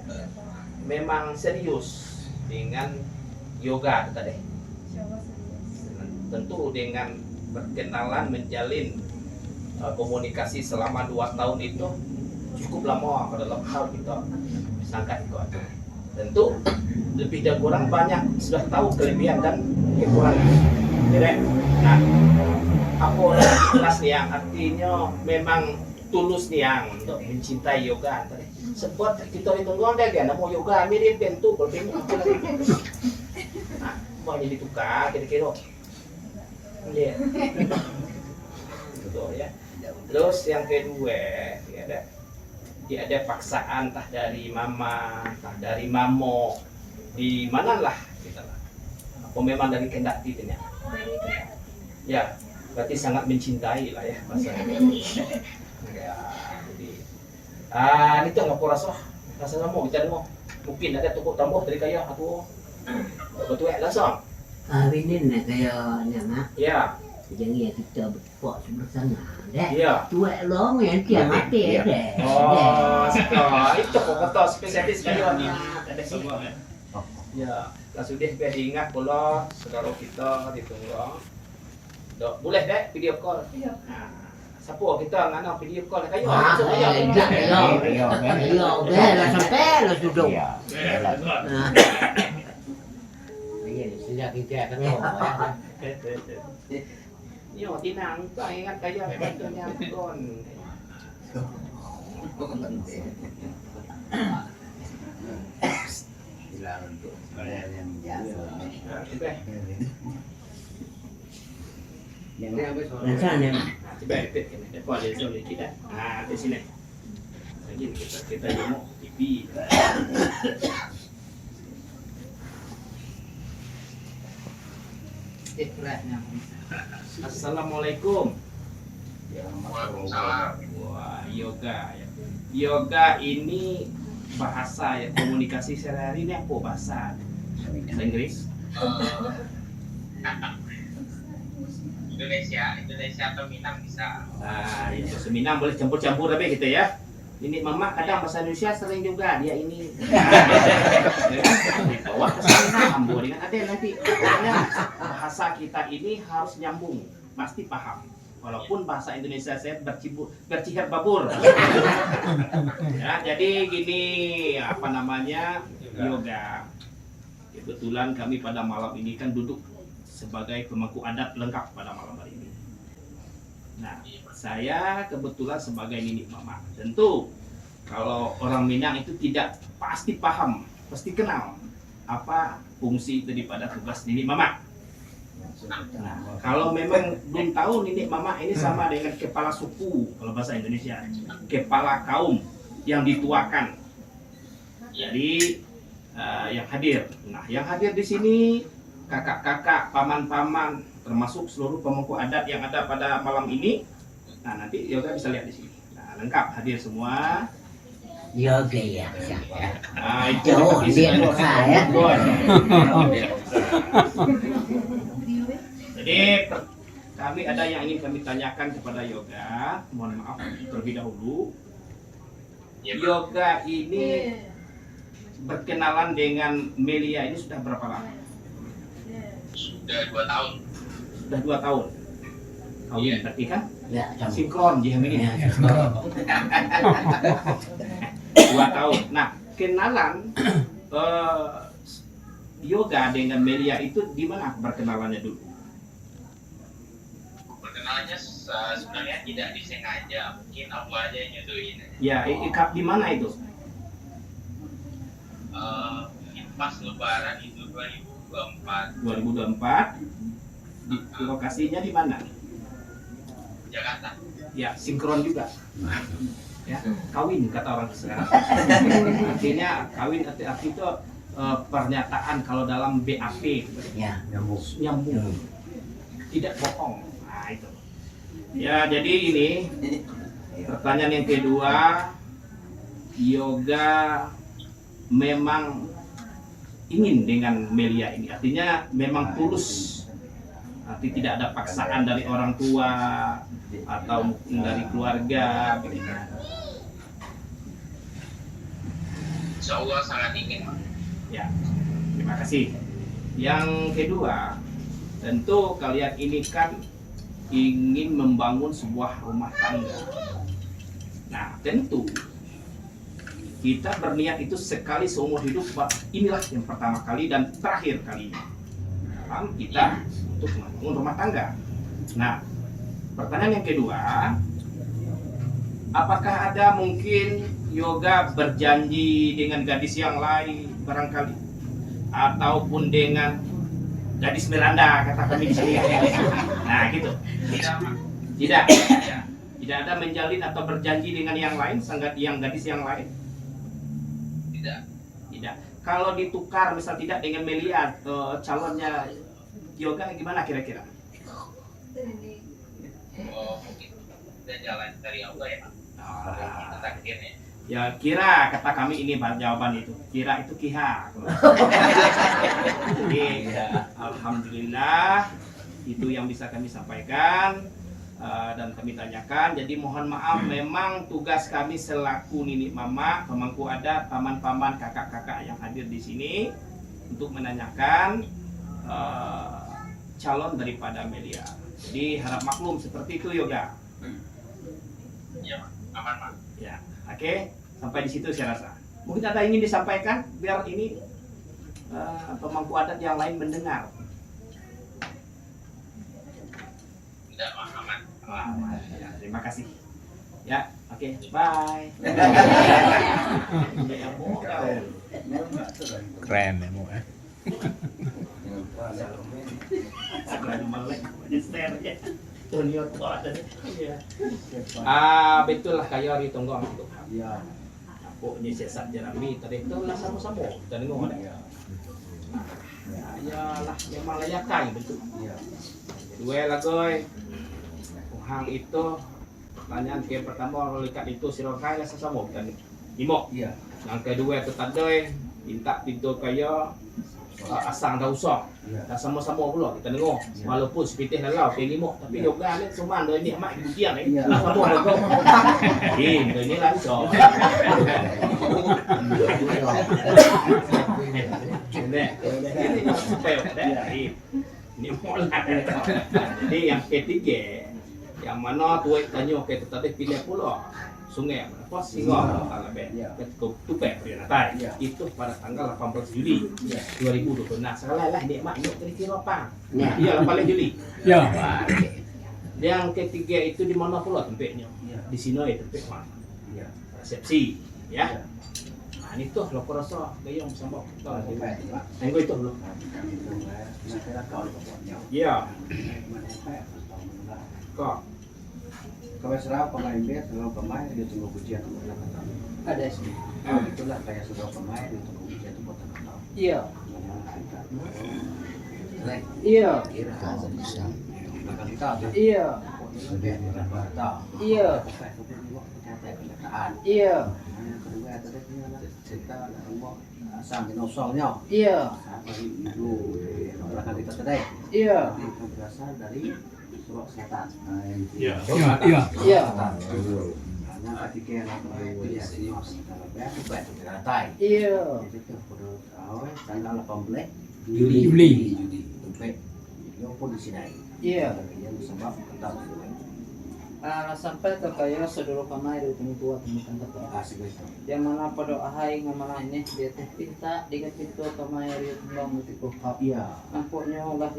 Memang serius dengan yoga tadi. Insyaallah serius. Tentu dengan berkenalan menjalin komunikasi selama 2 tahun itu cukup lama dalam hal kita sangka itu. Tentu lebih dan kurang banyak sudah tahu kelebihan dan kekurangan. Jadi, nah, aku ikhlas nih yang artinya memang tulus nih yang untuk mencintai yoga tadi. Sebab kita ditunggu deh kan, mau yoga mirip bentuk berbeda. Nah, mau jadi tukar kira-kira. Iya. Betul ya. Terus yang kedua, ada paksaan tah dari mama, tah dari mamo, di manalah kita lah. Apa memang dari kehendak kita nya? Ya, berarti sangat mencintai lah ya bahasanya. Ya, jadi ini tuh nggak rasa rasanya mau bicara mau mungkin ada toko tambah dari kaya aku betul ya langsung. Kawinin na kayo na Ya, jangan kita berpok bersama deh. iya. Tua long yang tiang mati deh. Oh, itu kok kata spesialis kayu ini ada semua. Ya, langsung deh biar diingat pula saudara kita ditunggu. Dok, boleh deh video call. Iya. Nah, siapa kita ngana video call kayu Wah, langsung aja. iya, deh lah sampai lah sudah. Nah, Sejak kita ketemu Yo, tinang, tak ingat kayu betulnya kon. Hilang untuk kalian yang jatuh. dan sana Coba ipet kan, ada ada soal kita. Di sini. Lagi kita mau TV. Assalamualaikum. Waalaikumsalam. Wah, yoga ya. Yoga ini bahasa ya, komunikasi sehari-hari ini apa bahasa? Bahasa Inggris? Indonesia atau Minang bisa. Ya, bahasa Minang boleh campur-campur tapi gitu ya. Ini mama kadang bahasa Indonesia sering juga dia ini. Dibawa ke sana ambo dengan ada nanti. Karena bahasa kita ini harus nyambung, pasti paham. Walaupun bahasa Indonesia saya bercihir babur. Ya, jadi gini apa namanya yoga. Kebetulan kami pada malam ini kan duduk sebagai pemangku adat lengkap pada malam hari ini. Nah, saya kebetulan sebagai nini mama. Tentu kalau orang Minang itu tidak pasti paham, pasti kenal apa fungsi daripada tugas nini mama. Nah, kalau memang belum tahu nini mama ini sama dengan kepala suku kalau bahasa Indonesia, kepala kaum yang dituakan. Jadi yang hadir. Nah, yang hadir di sini kakak-kakak, paman-paman, termasuk seluruh pemangku adat yang ada pada malam ini. Nah, nanti yoga bisa lihat di sini. Nah, lengkap hadir semua. yoga ya. Nah, itu Jauh dia muka ya. Jadi kami ada yang ingin kami tanyakan kepada yoga. Mohon maaf terlebih dahulu. Yoga ini berkenalan dengan Melia ini sudah berapa lama? Sudah 2 tahun. Sudah 2 tahun. Kawin berarti kan? Ya, sama. Sinkron jiham ini. Ya, 2 tahun. Nah, kenalan yoga dengan Melia itu di mana berkenalannya dulu? Perkenalannya sebenarnya tidak disengaja, mungkin aku aja yang nyuduhin. Ya, di mana itu? Pas Lebaran itu 2024 2024. Di lokasinya di mana? Jakarta. Ya, sinkron juga. Ya, kawin kata orang sekarang. Artinya kawin arti itu pernyataan kalau dalam BAP ya. nyambung. Tidak bohong. Nah, itu. Ya, jadi ini pertanyaan yang kedua, yoga memang ingin dengan Melia ini, artinya memang tulus, arti tidak ada paksaan dari orang tua atau dari keluarga. Insya Allah sangat ingin. Ya, terima kasih. Yang kedua, tentu kalian ini kan ingin membangun sebuah rumah tangga. Nah, tentu kita berniat itu sekali seumur hidup. Inilah yang pertama kali dan terakhir kalinya kita untuk membangun rumah tangga. Nah, pertanyaan yang kedua, apakah ada mungkin Yoga berjanji dengan gadis yang lain barangkali, ataupun dengan gadis Miranda kata kami di sini? Nah, gitu. Tidak. Tidak ada menjalin atau berjanji dengan yang lain, yang gadis yang lain. Tidak. Kalau ditukar misal tidak dengan Melia, calonnya Yoga gimana kira-kira? Oh, mungkin kita jalan dari Allah ya, Pak. Itu takdirnya. Ya kira kata kami ini jawaban itu. Kira itu kiha. Jadi alhamdulillah itu yang bisa kami sampaikan dan kami tanyakan. Jadi mohon maaf, memang tugas kami selaku Nini Mama, pemangku adat, paman-paman, kakak-kakak yang hadir di sini untuk menanyakan calon daripada Melia. Jadi harap maklum seperti itu Yoga. Iya, Pak. Aman, Pak. Ya, oke. Sampai di situ saya rasa. Mungkin ada ingin disampaikan biar ini pemangku adat yang lain mendengar. Tidak, Pak. Aman. Ya, terima kasih. Ya, oke. Bye. Keren ya mau Betul lah kayo ri tonggong itu. Iya. Aku ni sesat jerami tadi itu lah sama-sama kita dengar ada. Ya lah memang layak kai betul. Iya. Dua lah goy. Hang itu pertanyaan ke pertama likat itu sirokai lah sama kita imok. Iya. Yang kedua itu tadi minta pintu kayo asang dah usah. Dah sama-sama pula kita dengar. Walaupun sepitih lalau ke limok tapi yoga ni cuma dah ni mak ibudian ni. Lah sama dah kau. Ini lah so. Ini supaya ini mola. Jadi yang ketiga, yang mana tuai tanya ke tadi pilih pula sungai apa Singa Talaben ke Tupek Prianatai itu pada tanggal 18 Juli 2020. Nah, salah lah dia mak kira-kira apa? Iya, 18 Juli. Ya. Yang ketiga itu di mana pula tempatnya? Di sini tempat mana? Resepsi, ya. Nah, ini tuh lo rasa gayung sama kita. Tengok itu belum? Iya. Kok Kalau serau pemain dia, serau pemain dia tunggu ujian untuk kata. Ada sih. Itulah kayak serau pemain dia tunggu ujian untuk kata. Iya. Iya. Kira belakang kita tuh. Iya. Sudah bukan bata. Iya. Kenyataan. Iya. Yang kedua tadi cerita rumah asam dinosongnya. Iya. Apa itu belakang kita tadi. Iya. Itu berasal dari surat setan. Iya. Iya. Iya. Karena ketika yang itu ya sini kalau berarti baik lantai. Iya. Jadi itu perlu tahu tanggal 18 Juli. Sampai yang pun di sini. Iya. Yang sebab ketemu. Sampai terkaya saudara kamai dari tua temukan kata. Kasih guys. Yang mana pada ahai ngamana ini dia teh pinta dengan pintu kamai dari tumbang mutiku. Iya. Nampaknya lah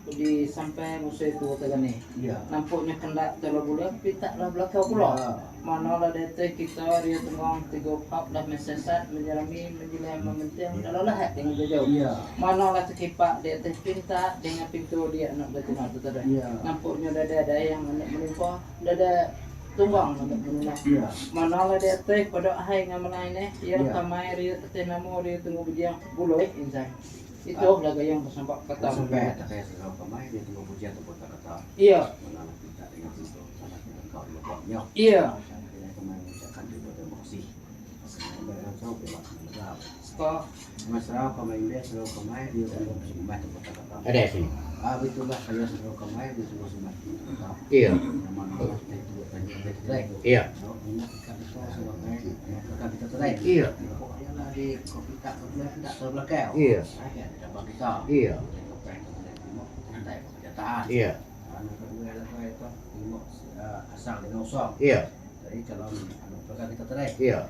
di sampai musuh itu tegane. Iya. Nampaknya kendak terlalu pinta lah belakang pula. Mana lah dete kita dia tengah 3 kap lah mesesat menjerami menjelang mementing dalam lah dengan jauh. Iya. Mana lah terkipak dete pinta dengan pintu dia nak bertemu tu tadi. Iya. Nampaknya ada yang nak melimpah, ada tumbang nak menolak. Iya. Mana lah dete pada ahai ngamalai ni, dia Iya. kamai dia tete namo dia tunggu berjang buloi insai. Itu lah gaya yang bersampak kata. Sampai tak kayak serau pemain dia tunggu ujian untuk kata. Iya. Mana kita dengan pintu sana dengan kau leboknya. Iya. Saya kemarin mengucapkan juga terima kasih. Semoga berlangsung Kok masalah kamai dia seluruh kamai dia tunggu sumbat tu kata. Ada sini. Begitulah saya seluruh kamai dia tunggu sumbat. Iya. Mana itu tadi. Iya. Kita tadi. Iya. Pokoknya lah di kopi tak tidak terbelakang. Iya. Ada bagi kau. Iya. Kenyataan. Iya. Anu kedua lah itu asal di Nosong. Iya. Jadi kalau anu perkara kita tadi. Iya.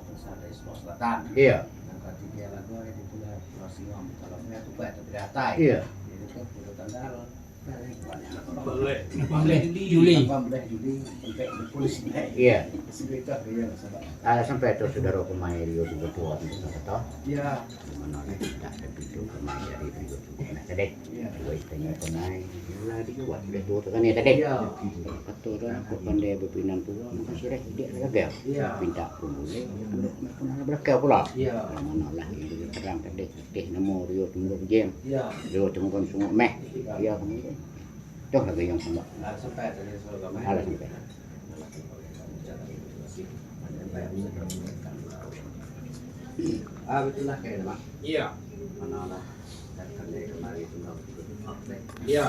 Terus ada Sulawesi Selatan. Iya. Yang ketiga lagi itu pula Pulau Siwam. Kalau saya tu buat tapi datai. Iya. Jadi tu pulau tanggal 18 Juli. 18 Juli sampai di polisi naik. Iya. Sekitar dia sahabat. Ada sampai itu saudara kemai Rio juga tua kata. Ya. Mana ni tak ada pintu kemai dari Rio juga. Tadi. Ya. Dua istanya kemai. Lah dibuat oleh dua kan ya tadi. Ya. Betul dah. Kau pandai berpinang pula. Masih dah dia gagal. Ya. Pinta pun boleh. Pernah berkau pula. Ya. Mana lah ini terang tadi. Nama Rio tunggu jam. Ya. Rio tunggu semua meh. Ya kemudian. Dah lagi yang sama. Sampai tadi soal kamai. Ada sampai. Begitulah kayak mak. Iya. Mana lah. Dan kali kemari itu nak. Iya.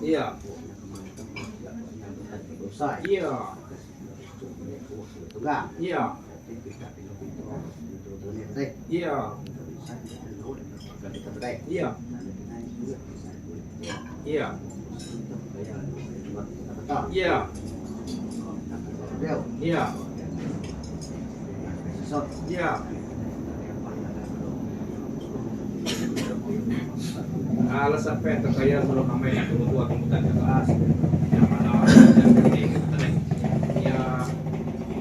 Iya. Usai. Iya. Tunggang. Iya. Iya. Iya. Iya. Iya. Iya. Iya. Alas sampai terkaya kalau kami yang tua kemudian kelas yang mana ya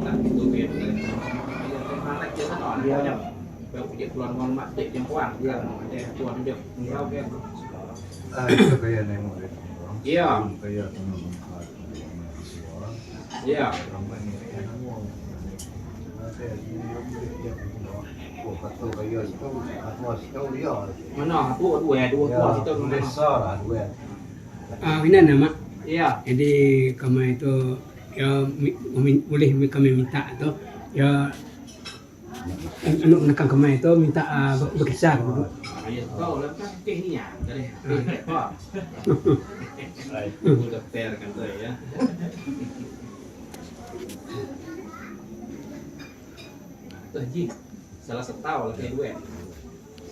tak itu biar mana kita nol ya bau dia keluar malam mati yang kuat ya ada tuan dia enggak oke Itu kayak nemo itu. iya Kayak iya mana dua kita Ini nama. iya Jadi kami itu ya boleh kami minta tu ya anak menekan kami itu minta berkisar dulu. ayo kau lah kan tehnya dari apa udah fair kan tuh ya tuh ji salah setahun lah kayak gue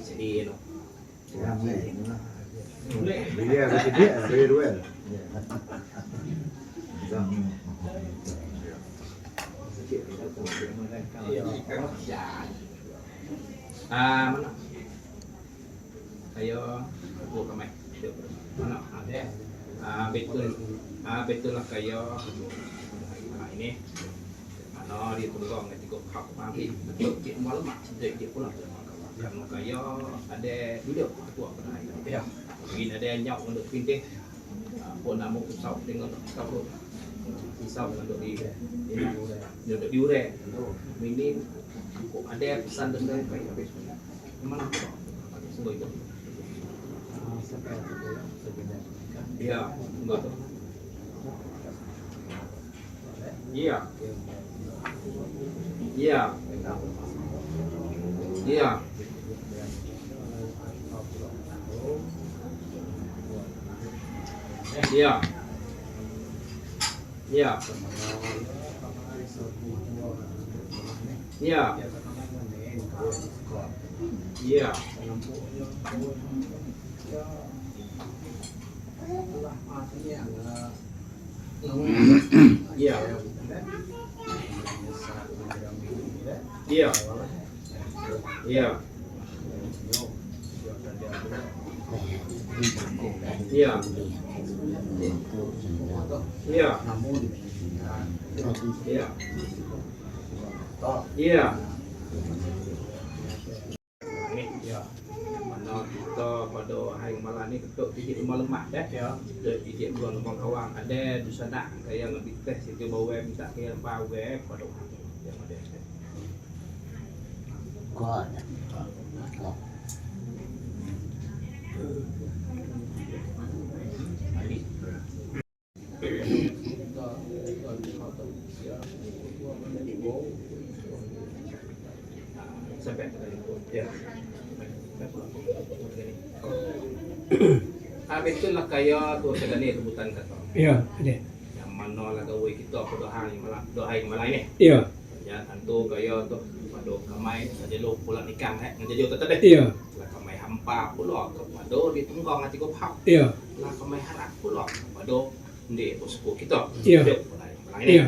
jadi no boleh Iya, dia very well. mana ayo aku kemai mana ada betul lah kayo ini mana dia tunggu ngerti kok hak mati betul dia malam mak dia pulang karena kayo ada video aku pernah ya mungkin ada yang nyok untuk pintih pun namu pisau dengan pisau untuk untuk diure minim kok ada pesan dan kayak mana semua itu iya enggak tuh iya iya iya iya iya iya iya iya iya iya iya iya iya iya ini ya mana kita pada hari malam ni ketuk titik rumah lemak dah ya titik bulan rumah kawang ada di sana kayak lebih teh situ bawa minta kayak bawa pada yang ada Có. sampai Ya. Betul lah kaya tu segala rebutan kata. Iya, ada. Yang mana lah gawe kita apa doa yang malah ini. Iya, Ya tentu kaya tu pada kamai saja lu pulang nikah ngajajo tetap deh. iya, Lah kamai hampa pula kepada di tunggang ngati kau hak. iya, Lah kamai harap pula kepada di bosku kita. Iya. Malah ini. iya,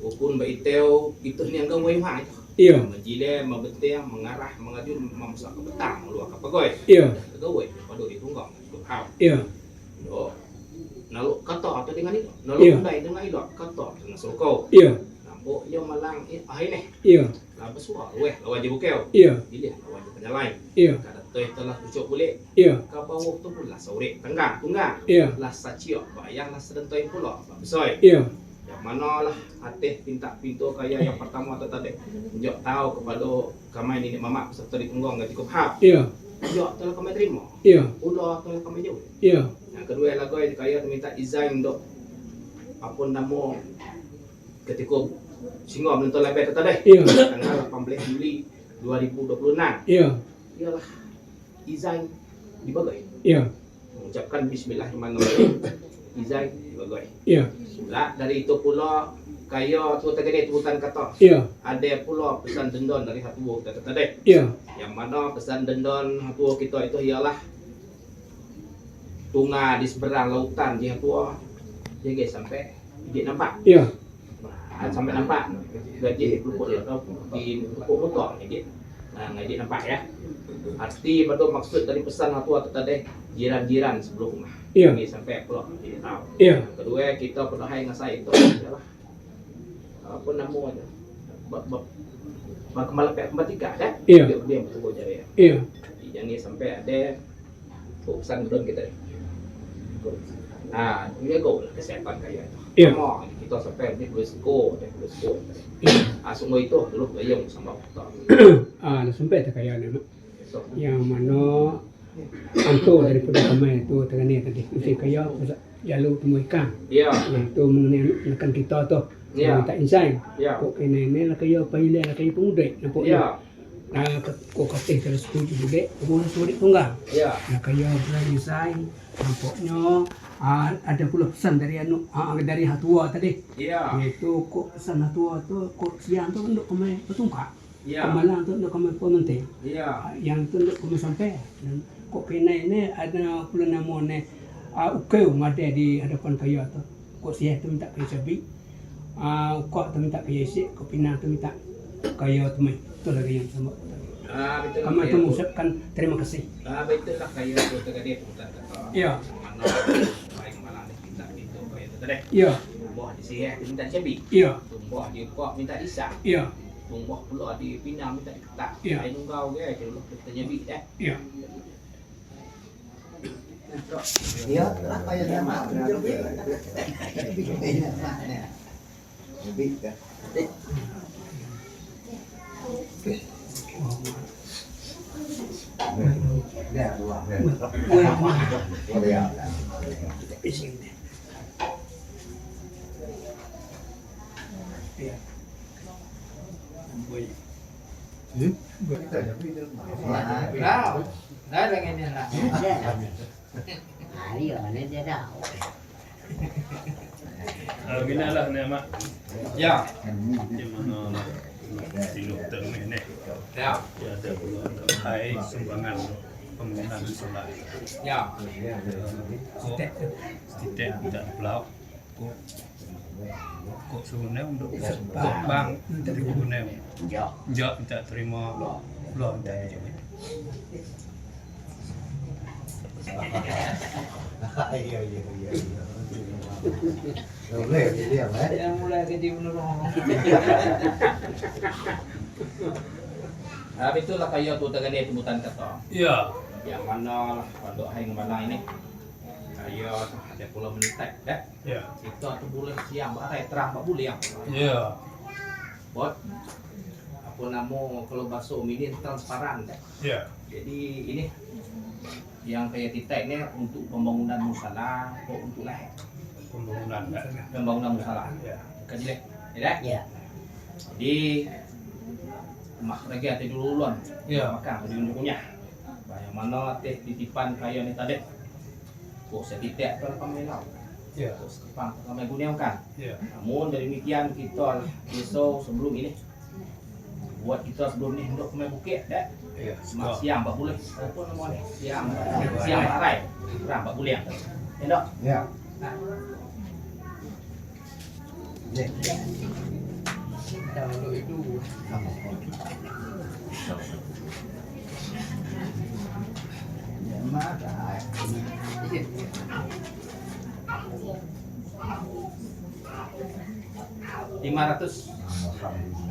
Ukun baiteu itu ni yang gawe mah itu. iya, Menjile, membeteng, mengarah, mengaju, memasak ke petang, luar ke pegawai. iya, Gawe pada di tunggang hak. iya, Oh, nalu kata atau dengan itu, nalu Iya. undai dengan itu kata dengan sokau. iya, Nampak yang malang ini, iya, lah besua, weh, lawan je bukau. iya, Pilih lawan je penyalai. iya, Kada toy telah pucuk boleh. iya, Ke bawah tu pula sore tengah, tunggang. iya, Lah saciok, bayang lah sedentoy pula, besoi. iya, Yang mana lah hati pinta pintu kaya yang pertama atau tadi. Jok tahu kepada kami ini mamak serta di tunggang gak cukup hak. iya, Jok telah kami terima. iya, Udah telah kami jauh. iya, Yang kedua lagi kaya minta izin untuk apa nama ketika singa menentu lebih tadi. Iya. Tanggal 18 Juli 2026. iya, Ialah izin dibagai. iya, Mengucapkan bismillahirrahmanirrahim. Izin dibagai. iya, Lah dari itu pula kaya tu tadi tubutan kata. iya, Ada pula pesan dendon dari hatu kita tadi. iya, Yang mana pesan dendon hatu kita itu ialah tunga di seberang lautan di hatu. Jadi sampai dia nampak. iya, Sampai nampak. Gaji luput di luput motor ni. Nah, ngaji nampak ya. Arti betul maksud dari pesan hatu tadi jiran-jiran sebelum rumah. Iya. Ini sampai pula dia tahu. iya, Kedua kita pernah ngasai itu adalah apa namanya kembali pihak ketiga kan? Iya. Dia betul jadi ya. iya, Yang ni sampai ada pesan gedon kita. Nah, ini go kesehatan kaya itu. Iya. Mau kita sampai ni plus go. Semua itu dulu bayang sama kita. ah, sampai tak kaya nama. So, Yang mana anto daripada kami itu terkini tadi. Mesti kaya jalur temu ikan. ya, Itu mengenai akan kita tu. Ya. Minta insan. ya, Kok ini lah kaya pahilai lah kaya pemuda. Nampak ya, Nah, kok katih terus setuju budak. Kau sulit tunggal. ya, Nah, kaya berani insan. Nampaknya ada pula pesan dari dari hatua tadi. ya, Itu kok pesan hatua tu kok siang tu untuk kami petungkak. ya, Kemalang tu untuk kami pementing. ya, Yang tu untuk kami sampai. Dan kok kena ini ada pula nama ni ukau ada di hadapan kaya tu. Kok siang tu minta kaya sabi. Kok tu minta kaya isi. Kok pinang tu minta kaya tu mai. Itu lagi yang sama. betul. Kami tu mengucapkan terima kasih. Betul lah kaya tu tadi tubutan kata. Iya. Mana baik malah kita itu kaya tu tadi. Iya, Tumbuh di sini minta cabai. iya, Tumbuh di kok minta isang. iya, Tumbuh pula di pinang minta diketak. Iya. Ai nunggau ke kalau kita nyabi dah. iya. Iya, apa yang dia mak? Lebih kan. Dia dua. Dia. Bising deh. Iya. Boy. Dah dengan ni lah. Hari ini dia dah. Binalah ni mak. Ya. Di mana siluk tengah ni. Ya. Dia ada pula hai sumbangan pembangunan solar. Ya. Tidak tidak belau. Kok sunai untuk bang dari sunai. Jak tidak terima belau tidak dijawab. Iya. Boleh dia lah. Yang mulai kerja menurun. Itulah kaya tu tadi tubutan kata. Ya. Yang mana lah pada hari mana ini. Kaya ada pula menitak dah. Ya. Itu tu boleh siang barai terang tak boleh yang. Ya. Bot. Apa nama kalau bahasa ini transparan dah. Ya. Jadi ini yang kayak titik ni untuk pembangunan musala atau untuk lahir Pembangunan musala. Ya. Kajilah. Ya. Ya. Jadi Mah lagi ate duluan. Ya. Makan tadi unjuknya. Bayang mana teh titipan kaya ni tadi. Kok setitik per pamilau. Ya. Terus kepang kami gunakan. Ya. Namun dari demikian kita besok sebelum ini buat kita sebelum ini untuk kami bukit dah. Ya. Semak siang tak boleh. Apa namanya? Siang barai. Kurang tak boleh. Ya dok. Ya. Nah. Kalau itu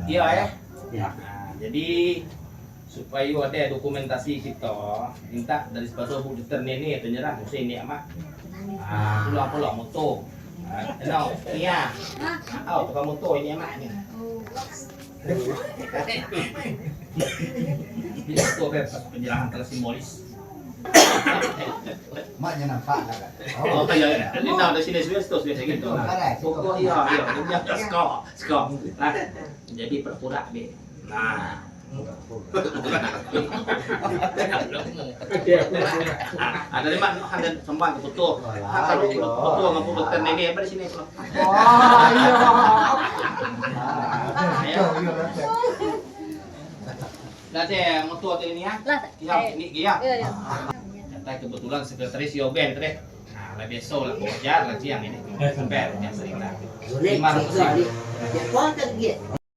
Iya ya. Ya. Nah, jadi supaya ada dokumentasi kita minta dari sepatu bu diter ini ternyerah musim ini amat. Pulang motor. Kenal, iya. Tukang motor ini amat ni. Tidak tu penjelasan terlalu simbolis. Maknya nampak lah kan. Oh, iya. Ini tahu dari sini sudah biasa gitu. Pokok iya. Dia skor. Nah, jadi perpura deh. Nah. Ada lima ada sembang ke foto. Kalau foto ngapu dokter ini apa di sini? Wah, iya. Nanti motor ini ya. Iya, ini dia. Kita kebetulan sekretaris Yoben teh. Nah, lah besok lah belajar lah siang ini. Sampai yang sering lah. 500. Ya, konten dia.